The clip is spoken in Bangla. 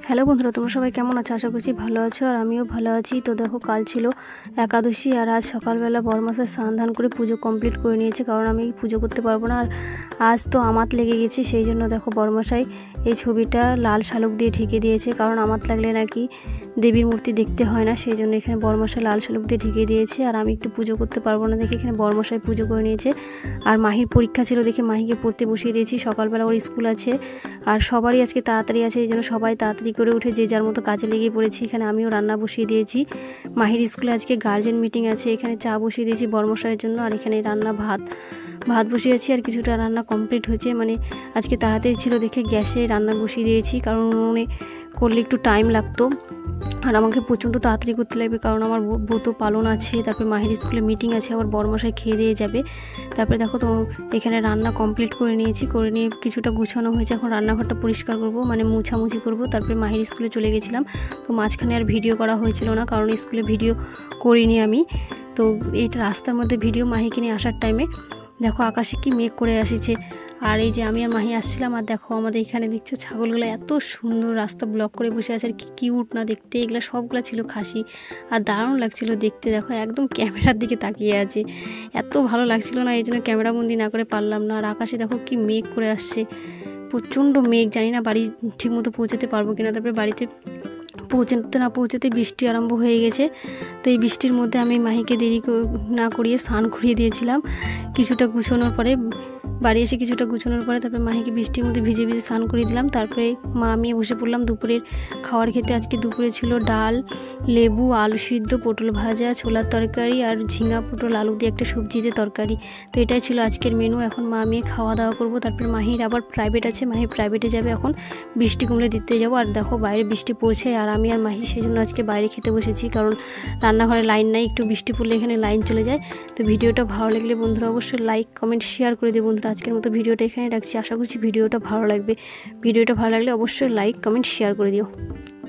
হ্যালো বন্ধুরা, তোমরা সবাই কেমন আছো? আশা করছি ভালো আছো আর আমিও ভালো আছি। তো দেখো, কাল ছিল একাদশী আর আজ সকালবেলা বরমাসায় স্নান ধান করে পুজো কমপ্লিট করে নিয়েছে, কারণ আমি পুজো করতে পারবো না। আর আজ তো আমাত লেগে গেছে, সেই জন্য দেখো বরমাসাই এই ছবিটা লাল শালুক দিয়ে ঢেকে দিয়েছে, কারণ আমাত লাগলে নাকি দেবীর মূর্তি দেখতে হয় না, সেই জন্য এখানে বরমাসাই লাল শালুক দিয়ে ঢেকে দিয়েছে। আর আমি একটু পুজো করতে পারবো না দেখে এখানে বরমাসাই পুজো করে নিয়েছে। আর মাহির পরীক্ষা ছিল দেখে মাহিকে পড়তে বসিয়ে দিয়েছি, সকালবেলা ওর স্কুল আছে আর সবারই আজকে তাড়াতাড়ি আছে, এই জন্য সবাই তাড়াতাড়ি করে উঠে যে যার মতো কাজে লেগে পড়েছি। এখানে আমিও রান্না বসিয়ে দিয়েছি। মাহির স্কুলে আজকে গার্জেন মিটিং আছে, এখানে চা বসিয়ে দিয়েছি বরমশাইয়ের জন্য। আর এখানে রান্না ভাত বসিয়েছি আর কিছুটা রান্না কমপ্লিট হয়েছে, মানে আজকে তাড়াতাড়ি ছিল দেখে গ্যাসে রান্না বসিয়ে দিয়েছি, কারণ উনুনে করলে একটু টাইম লাগতো আর আমাকে প্রচণ্ড তাড়াতাড়ি করতে লাগবে, কারণ আমার ব্রত পালন আছে, তারপরে মাহির স্কুলে মিটিং আছে, আবার বরমশাই খেয়ে দিয়ে যাবে। তারপরে দেখো তো এখানে রান্না কমপ্লিট করে নিয়েছি, করে নিয়ে কিছুটা গুছানো হয়েছে। এখন রান্নাঘরটা পরিষ্কার করব, মানে মুছামুছি করব। তারপরে মাহির স্কুলে চলে গেছিলাম, তো মাঝখানে আর ভিডিও করা হয়েছিল না, কারণ স্কুলে ভিডিও করিনি আমি। তো এইটা রাস্তার মধ্যে ভিডিও মাহিকে নিয়ে আসার টাইমে দেখো আকাশে কি মেঘ করে আসিছে। আর এই যে আমি আর মাহি আসছিলাম, আর দেখো আমাদের এখানে দেখছো ছাগলগুলো এত সুন্দর রাস্তা ব্লক করে বসে আছে, আর কি কিউট না দেখতে। এগুলো সবগুলো ছিল খাসি আর দারুণ লাগছিল দেখতে। দেখো একদম ক্যামেরার দিকে তাকিয়ে আছে, এত ভালো লাগছিল না, এই জন্য ক্যামেরা বন্দি না করে পারলাম না। আর আকাশে দেখো কি মেঘ করে আসছে, প্রচণ্ড মেঘ। জানি না বাড়ি ঠিকমতো পৌঁছাতে পারবো কিনা। তারপরে বাড়িতে পৌঁছাতে বৃষ্টি আরম্ভ হয়ে গেছে। তো এই বৃষ্টির মধ্যে আমি মাহিকে দেরি না করিয়ে স্নান করিয়ে দিয়েছিলাম। কিছুটা গুছানোর পরে বাড়ি এসে তারপরে মাহিকে বৃষ্টির মধ্যে ভিজে স্নান করিয়ে দিলাম। তারপরে মা আমি বসে পড়লাম দুপুরের খাবার খেতে। আজকে দুপুরে ছিল ডাল, লেবু, আলু সিদ্ধ, পটল ভাজা, ছোলার তরকারি আর ঝিঙা পটল আলু দিয়ে একটা সবজি দিয়ে তরকারি। তো এটাই ছিল আজকের মেনু। এখন মা আমি খাওয়া দাওয়া করবো। তারপরে মাহির আবার প্রাইভেট আছে, মাহির প্রাইভেটে যাবে, এখন বৃষ্টি কমলে দিতে যাবো। আর দেখো বাইরে বৃষ্টি পড়ছে আর আমি আর মাহি সেই জন্য আজকে বাইরে খেতে বসেছি, কারণ রান্নাঘরে লাইন নাই, একটু বৃষ্টি পড়লে এখানে লাইন চলে যায়। তো ভিডিওটা ভালো লাগলে বন্ধুরা অবশ্যই লাইক কমেন্ট শেয়ার করে দিও বন্ধুরা। আজকের মতো ভিডিওটা এখানে রাখছি, আশা করছি ভিডিওটা ভালো লাগবে। ভিডিওটা ভালো লাগলে অবশ্যই লাইক কমেন্ট শেয়ার করে দিও।